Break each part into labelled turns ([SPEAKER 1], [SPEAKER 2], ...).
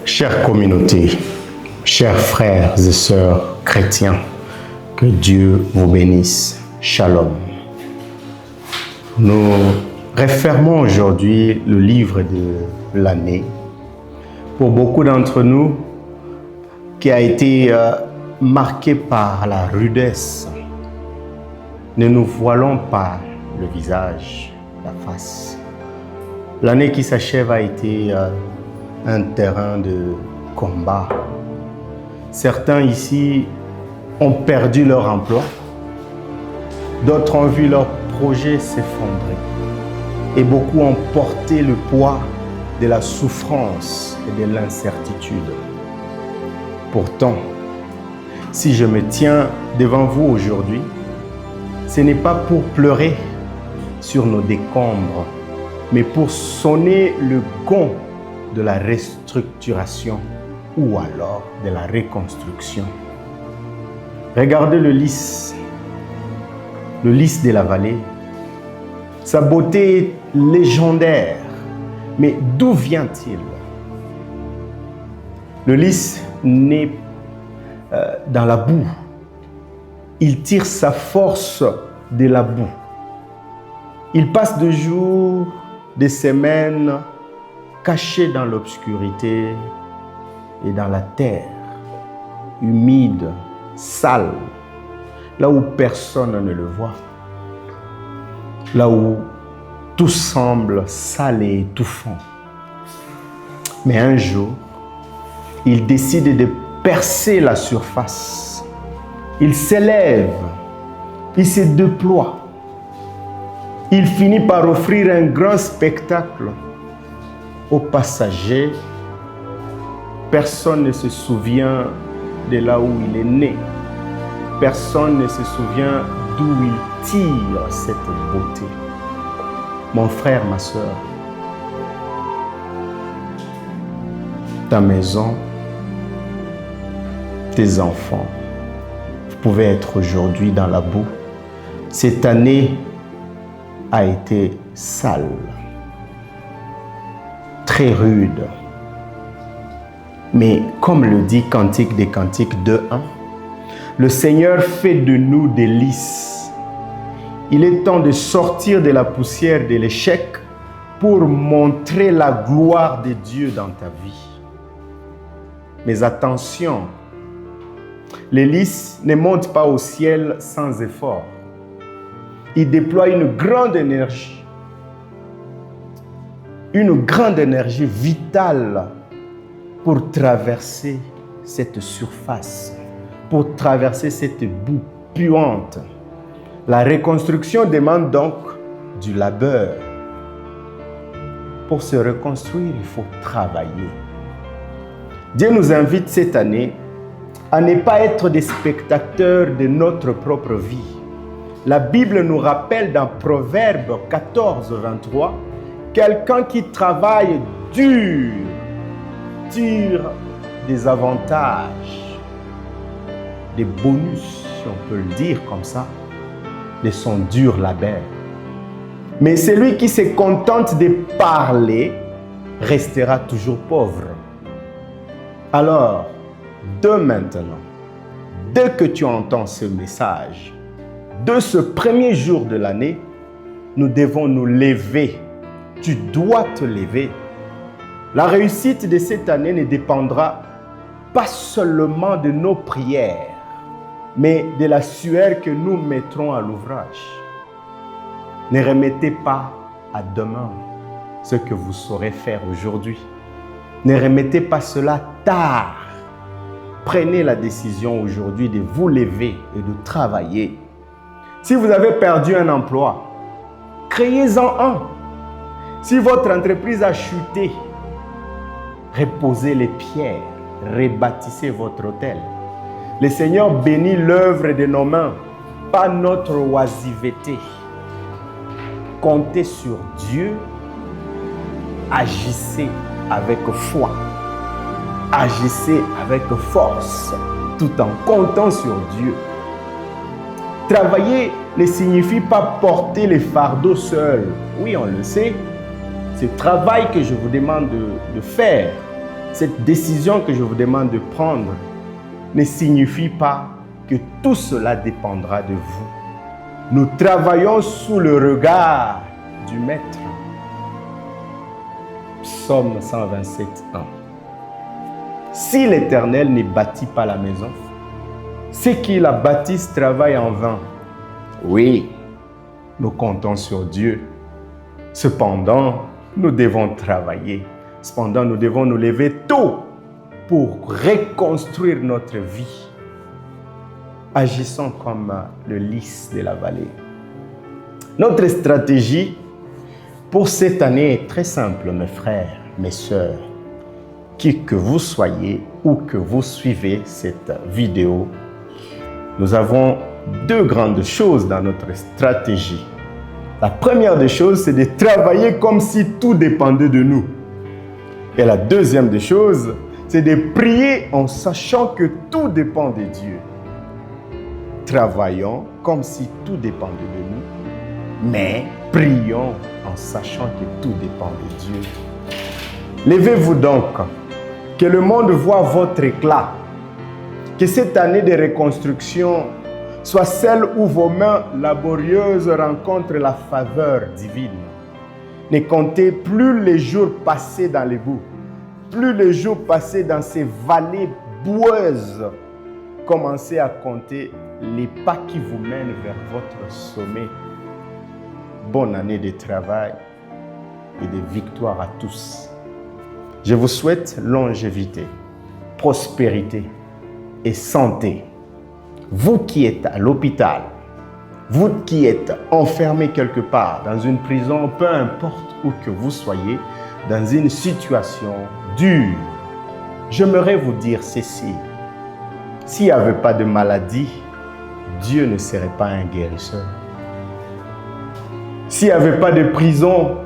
[SPEAKER 1] Chère communauté, chers frères et sœurs chrétiens, que Dieu vous bénisse. Shalom. Nous refermons aujourd'hui le livre de l'année. Pour beaucoup d'entre nous, qui a été marqué par la rudesse, ne nous voilons pas le visage, la face. L'année qui s'achève a été un terrain de combat. Certains ici ont perdu leur emploi, d'autres ont vu leur projet s'effondrer et beaucoup ont porté le poids de la souffrance et de l'incertitude. Pourtant, si je me tiens devant vous aujourd'hui, ce n'est pas pour pleurer sur nos décombres, mais pour sonner le gong de la restructuration ou alors de la reconstruction. Regardez le lys de la vallée. Sa beauté est légendaire, mais d'où vient-il? Le lys naît dans la boue. Il tire sa force de la boue. Il passe des jours, des semaines caché dans l'obscurité et dans la terre, humide, sale, là où personne ne le voit, là où tout semble sale et étouffant. Mais un jour, il décide de percer la surface. Il s'élève, il se déploie. Il finit par offrir un grand spectacle aux passagers. Personne ne se souvient de là où il est né. Personne ne se souvient d'où il tire cette beauté. Mon frère, ma soeur, ta maison, tes enfants, vous pouvez être aujourd'hui dans la boue. Cette année a été sale, très rude. Mais comme le dit Cantique des Cantiques 2:1, le Seigneur fait de nous des lys. Il est temps de sortir de la poussière de l'échec pour montrer la gloire de Dieu dans ta vie. Mais attention, les lys ne montent pas au ciel sans effort. Ils déploient une grande énergie vitale pour traverser cette surface, pour traverser cette boue puante. La reconstruction demande donc du labeur. Pour se reconstruire, il faut travailler. Dieu nous invite cette année à ne pas être des spectateurs de notre propre vie. La Bible nous rappelle dans Proverbe 14:23, quelqu'un qui travaille dur tire des avantages, des bonus, si on peut le dire comme ça, de son dur labeur. Mais celui qui se contente de parler restera toujours pauvre. Alors, dès maintenant, dès que tu entends ce message, de ce premier jour de l'année, nous devons nous lever. Tu dois te lever. La réussite de cette année ne dépendra pas seulement de nos prières, mais de la sueur que nous mettrons à l'ouvrage. Ne remettez pas à demain ce que vous saurez faire aujourd'hui. Ne remettez pas cela tard. Prenez la décision aujourd'hui de vous lever et de travailler. Si vous avez perdu un emploi, créez-en un. Si votre entreprise a chuté, reposez les pierres, rebâtissez votre hôtel. Le Seigneur bénit l'œuvre de nos mains, pas notre oisiveté. Comptez sur Dieu, agissez avec foi, agissez avec force, tout en comptant sur Dieu. Travailler ne signifie pas porter les fardeaux seul. Oui, on le sait. Ce travail que je vous demande de faire, cette décision que je vous demande de prendre ne signifie pas que tout cela dépendra de vous. Nous travaillons sous le regard du Maître. Psaume 127, 1. Si l'Éternel ne bâtit pas la maison, ceux qui la bâtissent travaillent en vain. Oui, nous comptons sur Dieu. Cependant, nous devons travailler. Cependant, nous devons nous lever tôt pour reconstruire notre vie. Agissons comme le lys de la vallée. Notre stratégie pour cette année est très simple, mes frères, mes sœurs. Qui que vous soyez ou que vous suivez cette vidéo, nous avons deux grandes choses dans notre stratégie. La première des choses, c'est de travailler comme si tout dépendait de nous. Et la deuxième des choses, c'est de prier en sachant que tout dépend de Dieu. Travaillons comme si tout dépendait de nous, mais prions en sachant que tout dépend de Dieu. Levez-vous donc, que le monde voie votre éclat, que cette année de reconstruction soit celle où vos mains laborieuses rencontrent la faveur divine. Ne comptez plus les jours passés dans les boues, plus les jours passés dans ces vallées boueuses. Commencez à compter les pas qui vous mènent vers votre sommet. Bonne année de travail et de victoire à tous. Je vous souhaite longévité, prospérité et santé. Vous qui êtes à l'hôpital, vous qui êtes enfermé quelque part, dans une prison, peu importe où que vous soyez, dans une situation dure, j'aimerais vous dire ceci. S'il n'y avait pas de maladie, Dieu ne serait pas un guérisseur. S'il n'y avait pas de prison,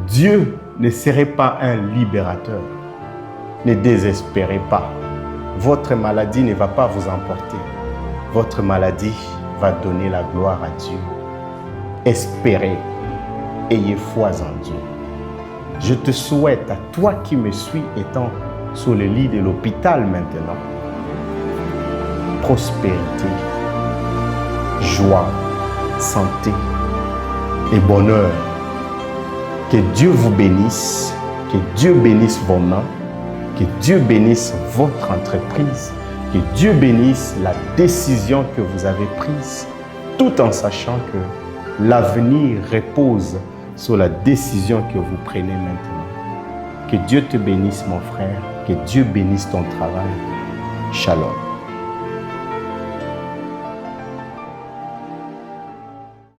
[SPEAKER 1] Dieu ne serait pas un libérateur. Ne désespérez pas. Votre maladie ne va pas vous emporter. Votre maladie va donner la gloire à Dieu. Espérez. Ayez foi en Dieu. Je te souhaite, à toi qui me suis étant sur le lit de l'hôpital maintenant, prospérité, joie, santé et bonheur. Que Dieu vous bénisse, que Dieu bénisse vos mains, que Dieu bénisse votre entreprise, que Dieu bénisse la décision que vous avez prise, tout en sachant que l'avenir repose sur la décision que vous prenez maintenant. Que Dieu te bénisse, mon frère, que Dieu bénisse ton travail. Shalom.